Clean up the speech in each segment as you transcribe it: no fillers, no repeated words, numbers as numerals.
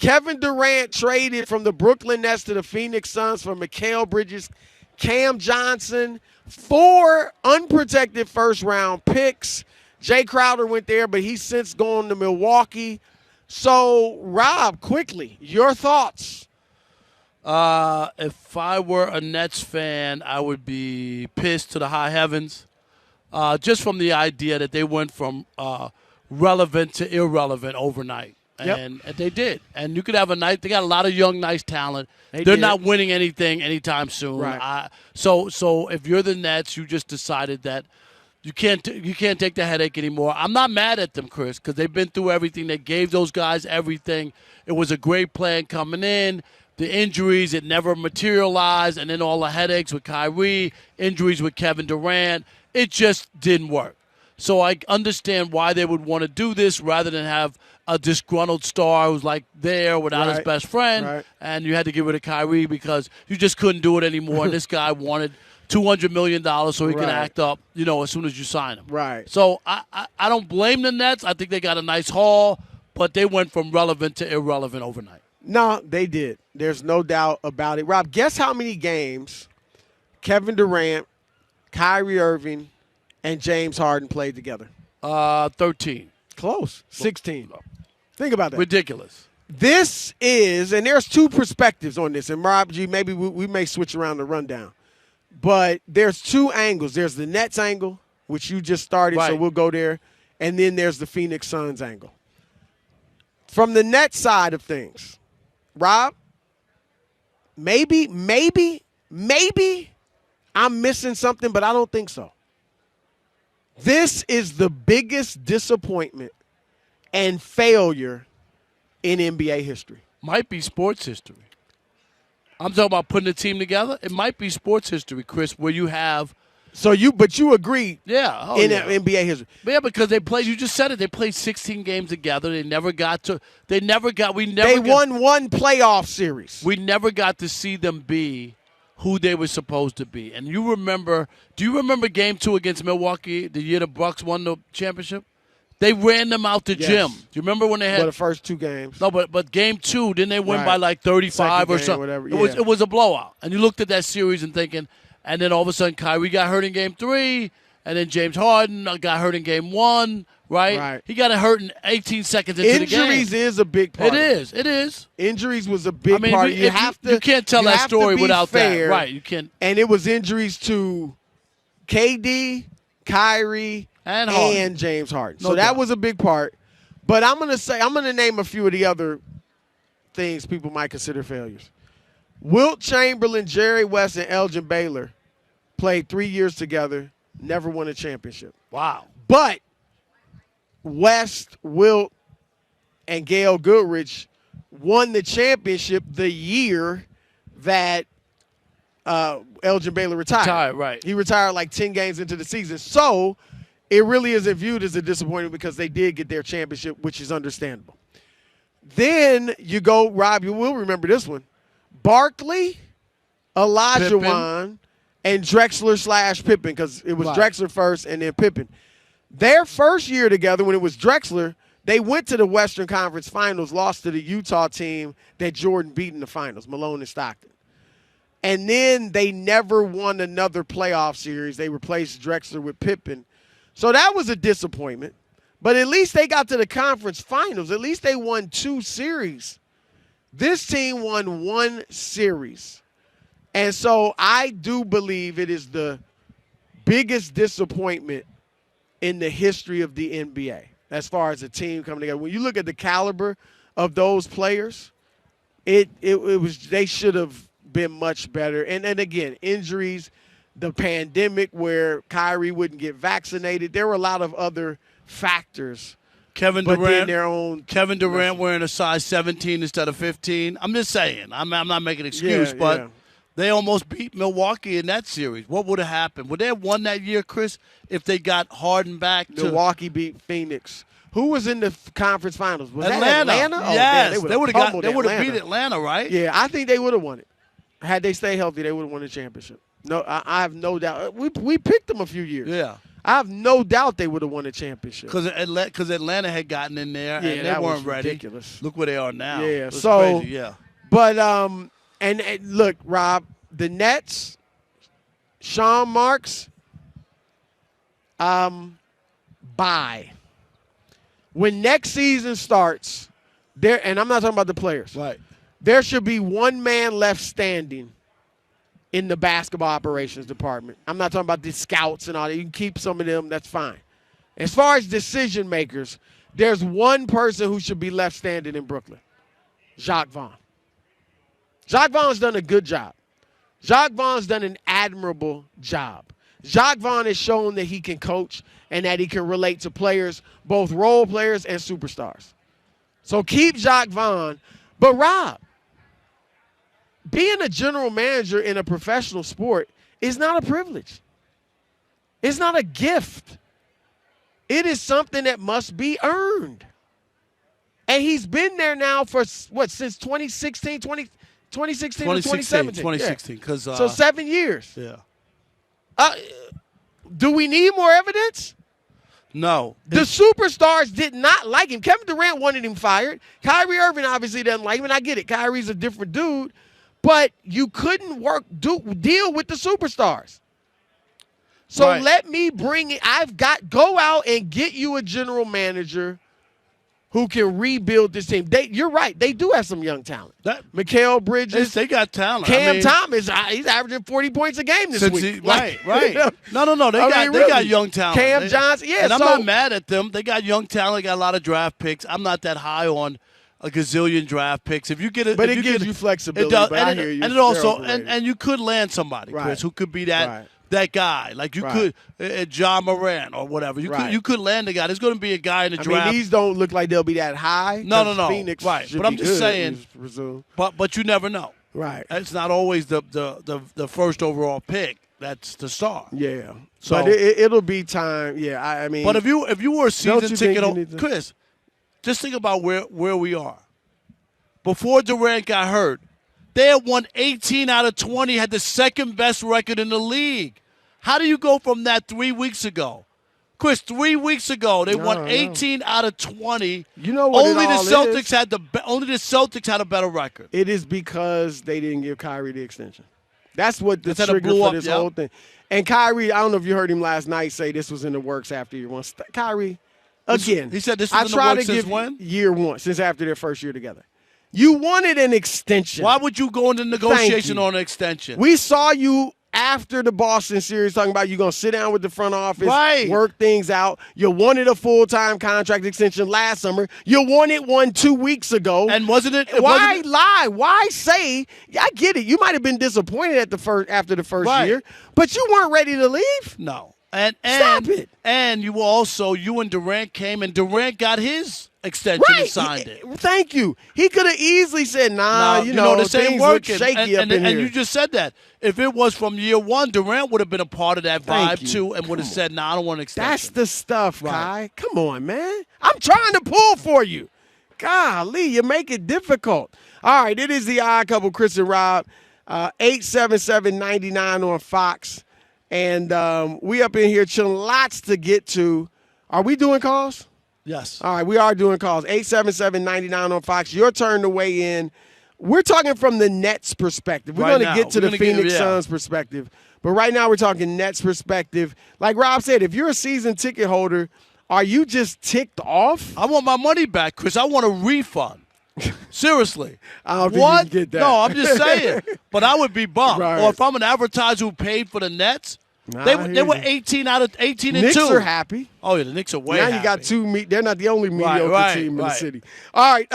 Kevin Durant traded from the Brooklyn Nets to the Phoenix Suns for Mikal Bridges, Cam Johnson, 4 unprotected first-round picks. Jay Crowder went there, but he's since gone to Milwaukee. So, Rob, quickly, your thoughts? If I were a Nets fan, I would be pissed to the high heavens, just from the idea that they went from relevant to irrelevant overnight. And they did. And you could have a night. They got a lot of young, nice talent. They're not winning anything anytime soon. Right. So if you're the Nets, you just decided that you can't take the headache anymore. I'm not mad at them, Chris, because they've been through everything. They gave those guys everything. It was a great plan coming in. The injuries, it never materialized. And then all the headaches with Kyrie, injuries with Kevin Durant. It just didn't work. So I understand why they would want to do this rather than have a disgruntled star who's like there without his best friend, and you had to get rid of Kyrie because you just couldn't do it anymore. And this guy wanted $200 million so he can act up, as soon as you sign him. Right. So I don't blame the Nets. I think they got a nice haul, but they went from relevant to irrelevant overnight. No, they did. There's no doubt about it. Rob, guess how many games Kevin Durant, Kyrie Irving, and James Harden played together? 13. Close. 16. Think about that. Ridiculous. This is, and there's 2 perspectives on this, and Rob G, maybe we may switch around the rundown. But there's 2 angles. There's the Nets angle, which you just started, so we'll go there. And then there's the Phoenix Suns angle. From the Nets side of things, Rob, maybe I'm missing something, but I don't think so. This is the biggest disappointment and failure in NBA history. Might be sports history. I'm talking about putting a team together. It might be sports history, Chris, where you have. But you agree? Yeah. NBA history. Yeah, because they played. You just said it. They played 16 games together. They never got to. They won one playoff series. We never got to see them be who they were supposed to be. And do you remember Game 2 against Milwaukee, the year the Bucks won the championship? They ran them out the gym. Do you remember when they had the first 2 games? No, but Game 2, didn't they win by like 35 or something? Whatever. It was a blowout. And you looked at that series and thinking, and then all of a sudden Kyrie got hurt in Game 3, and then James Harden got hurt in Game 1. Right? He got hurt in 18 seconds into the game. Injuries is a big part. It is. Injuries was a big part. You can't tell that story without fair, that. Right, you can't. And it was injuries to KD, Kyrie, and James Harden. So that was a big part. But I'm going to name a few of the other things people might consider failures. Wilt Chamberlain, Jerry West, and Elgin Baylor played 3 years together, never won a championship. Wow. But West, Wilt, and Gail Goodrich won the championship the year that Elgin Baylor retired. Right. He retired like 10 games into the season. So it really isn't viewed as a disappointment because they did get their championship, which is understandable. Then you go, Rob, you will remember this one. Barkley, Olajuwon, and Drexler/Pippen, because it was Drexler first and then Pippen. Their first year together, when it was Drexler, they went to the Western Conference Finals, lost to the Utah team that Jordan beat in the finals, Malone and Stockton. And then they never won another playoff series. They replaced Drexler with Pippen. So that was a disappointment. But at least they got to the conference finals. At least they won 2 series. This team won 1 series. And so I do believe it is the biggest disappointment in the history of the NBA as far as a team coming together. When you look at the caliber of those players, it was they should have been much better. And again, injuries, the pandemic where Kyrie wouldn't get vaccinated. There were a lot of other factors. Kevin Durant wearing a size 17 instead of 15. I'm just saying. I'm not making an excuse, but they almost beat Milwaukee in that series. What would have happened? Would they have won that year, Chris, if they got Harden back? Milwaukee beat Phoenix. Who was in the conference finals? Was Atlanta. that Atlanta? Oh, yes. Man, they would have beat Atlanta, right? Yeah, I think they would have won it. Had they stayed healthy, they would have won the championship. No, I have no doubt. We picked them a few years. Yeah. I have no doubt they would have won a championship. Because Atlanta had gotten in there and they that weren't was ready. ridiculous. Look where they are now. Yeah, It's so crazy, yeah. But and look, Rob, the Nets, Sean Marks, bye. When next season starts, and I'm not talking about the players. Right. There should be one man left standing in the basketball operations department. I'm not talking about the scouts and all that. You can keep some of them, that's fine. As far as decision makers, there's one person who should be left standing in Brooklyn. Jacques Vaughn. Jacques Vaughn's done a good job. Jacques Vaughn's done an admirable job. Jacques Vaughn has shown that he can coach and that he can relate to players, both role players and superstars. So keep Jacques Vaughn. But Rob, being a general manager in a professional sport is not a privilege. It's not a gift. It is something that must be earned. And he's been there now for, since 2016 or 2017? 2016. Yeah. So 7 years. Yeah. Do we need more evidence? No. The superstars did not like him. Kevin Durant wanted him fired. Kyrie Irving obviously doesn't like him, and I get it. Kyrie's a different dude. But you couldn't deal with the superstars. So right. let me bring it. Go out and get you a general manager who can rebuild this team. You're right. They do have some young talent. Mikal Bridges. They got talent. Cam Thomas, he's averaging 40 points a game this week. Right. No. They got young talent. Cam Johnson. Yeah, and I'm not mad at them. They got young talent. They got a lot of draft picks. I'm not that high on a gazillion draft picks. If you get it, but it gives you flexibility. It does, and I hear you. And it also, and you could land somebody, right. Chris, who could be that guy. Like you could, John Moran or whatever. You could land a guy. There's going to be a guy in the draft. I mean, these don't look like they'll be that high. No. Phoenix right. But I'm just saying. But you never know. Right. It's not always the first overall pick. That's the star. Yeah. So but it'll be time. Yeah. I mean. But if you were a season ticket, Chris, just think about where we are. Before Durant got hurt, they had won 18 out of 20, had the second best record in the league. How do you go from that 3 weeks ago? Chris, 3 weeks ago, they won 18 out of 20. You know what only the Celtics had a better record. It is because they didn't give Kyrie the extension. That's what the trigger for this whole thing. And Kyrie, I don't know if you heard him last night say this was in the works after year one. Kyrie, again. He said this was in the works since when? Year one, since after their first year together. You wanted an extension. Why would you go into negotiation on an extension? We saw you after the Boston series talking about you're going to sit down with the front office, work things out. You wanted a full-time contract extension last summer. You wanted one 2 weeks ago. And wasn't it? Why lie? Why say? I get it. You might have been disappointed after the first year, but you weren't ready to leave. No. And stop it. And you and Durant came, and Durant got his extension and signed it. Thank you. He could have easily said, this ain't working. Shaky up in here. And you just said that. If it was from year one, Durant would have been a part of that vibe too and would have said, I don't want an extension. That's the stuff, Kai. Come on, man. I'm trying to pull for you. Golly, you make it difficult. All right, it is the Odd Couple, Chris and Rob, 877-99 on Fox. And we up in here chilling, lots to get to. Are we doing calls? Yes. All right, we are doing calls. 877-99 on Fox. Your turn to weigh in. We're talking from the Nets perspective. We're going to get to the Phoenix Suns perspective. But right now we're talking Nets perspective. Like Rob said, if you're a season ticket holder, are you just ticked off? I want my money back, Chris. I want a refund. Seriously. I don't think you can get that. No, I'm just saying. But I would be bummed. Right. Or if I'm an advertiser who paid for the Nets, they were 18 out of 18 and 2. Knicks are happy. Oh, yeah, the Knicks are way happy. Now you got two. They're not the only mediocre team in the city. All right,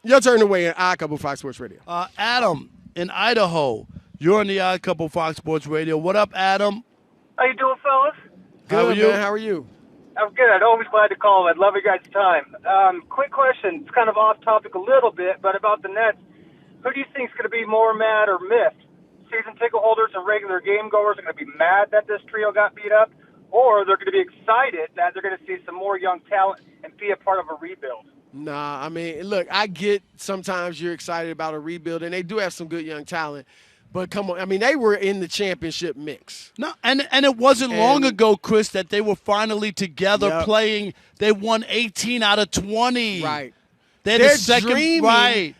your turn to weigh in. Odd Couple, Fox Sports Radio. Adam in Idaho. You're on the Odd Couple, Fox Sports Radio. What up, Adam? How you doing, fellas? Good, man. How are you? I'm good. I'm always glad to call. I'd love your guys' time. Quick question. It's kind of off topic a little bit, but about the Nets. Who do you think is going to be more mad or miffed? Season ticket holders and regular game goers are going to be mad that this trio got beat up, or they're going to be excited that they're going to see some more young talent and be a part of a rebuild? Nah, I mean, look, I get sometimes you're excited about a rebuild, and they do have some good young talent. But come on, I mean, they were in the championship mix. No, and it wasn't long ago, Chris, that they were finally together playing. They won 18 out of 20. Right. They're dreaming. Right.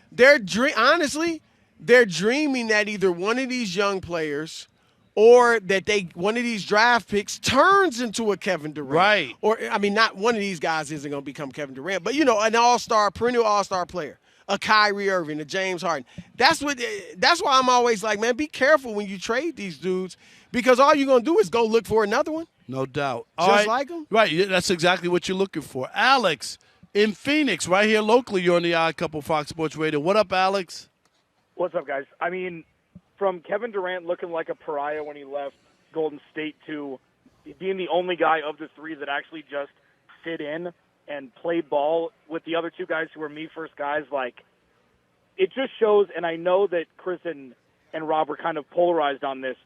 Honestly, they're dreaming that either one of these young players or that one of these draft picks turns into a Kevin Durant. Right. Or, I mean, not one of these guys isn't going to become Kevin Durant, but, an all-star, perennial all-star player, a Kyrie Irving, a James Harden. That's why I'm always like, man, be careful when you trade these dudes because all you're going to do is go look for another one. No doubt. Just like them. Right. That's exactly what you're looking for. Alex, in Phoenix, right here locally, you're on the Odd Couple Fox Sports Radio. What up, Alex? What's up, guys? I mean, from Kevin Durant looking like a pariah when he left Golden State to being the only guy of the three that actually just fit in and played ball with the other two guys who were me-first guys, like, it just shows, and I know that Chris and Rob were kind of polarized on this,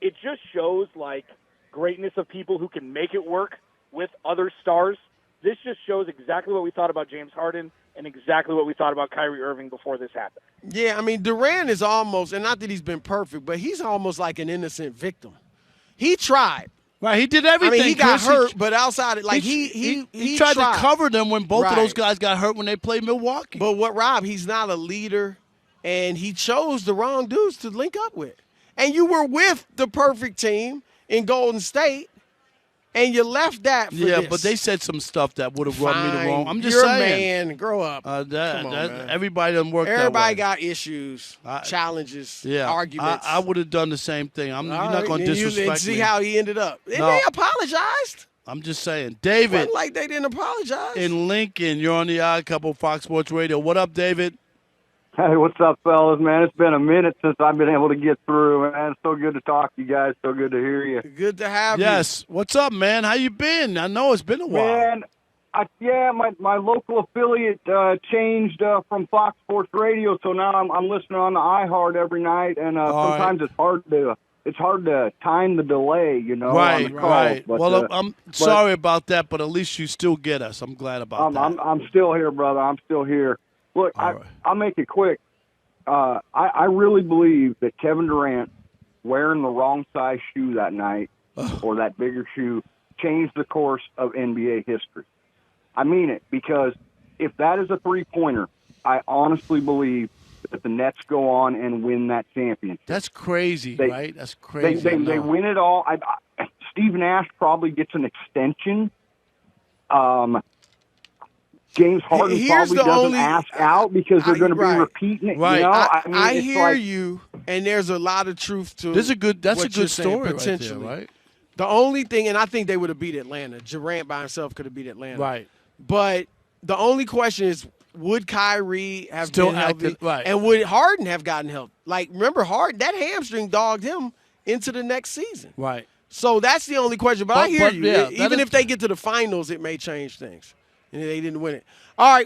it just shows, like, greatness of people who can make it work with other stars. This just shows exactly what we thought about James Harden and exactly what we thought about Kyrie Irving before this happened. Yeah, I mean, Durant is almost, and not that he's been perfect, but he's almost like an innocent victim. He tried. Right, he did everything. I mean, he got hurt, but outside, like he tried to cover them when both of those guys got hurt when they played Milwaukee. But Rob, he's not a leader, and he chose the wrong dudes to link up with. And you were with the perfect team in Golden State, and you left that for this. But they said some stuff that would have rubbed me the wrong. I'm just You're saying. a man. Grow up. Come on, man. Everybody doesn't work that way. Everybody got issues, challenges, arguments. I would have done the same thing. You're not going to disrespect me. See how he ended up. And they apologized. I'm just saying. David. It wasn't like they didn't apologize. In Lincoln, you're on the Odd Couple Fox Sports Radio. What up, David? Hey, what's up, fellas, man? It's been a minute since I've been able to get through, man. It's so good to talk to you guys. So good to hear you. Good to have you. Yes. What's up, man? How you been? I know it's been a while. Man, my local affiliate changed from Fox Sports Radio, so now I'm listening on the iHeart every night, and sometimes it's hard to time the delay, on the call. Right. But, well, I'm sorry about that, but at least you still get us. I'm glad about that. I'm still here, brother. I'm still here. Look, I'll make it quick. I really believe that Kevin Durant wearing the wrong size shoe that night or that bigger shoe changed the course of NBA history. I mean it, because if that is a three-pointer, I honestly believe that the Nets go on and win that championship. That's crazy, right? That's crazy. They win it all. Steve Nash probably gets an extension. James Harden probably doesn't ask out because they're going to be repeating it. Right. I hear you, and there's a lot of truth to it. That's a good story potentially. Right there, right? The only thing, and I think they would have beat Atlanta. Durant by himself could have beat Atlanta. Right. But the only question is, would Kyrie have still been healthy? active? Right. And would Harden have gotten healthy? Like, remember, Harden, that hamstring dogged him into the next season. Right. So that's the only question. But I hear you. Yeah, Even if they get to the finals, it may change things. And they didn't win it. All right.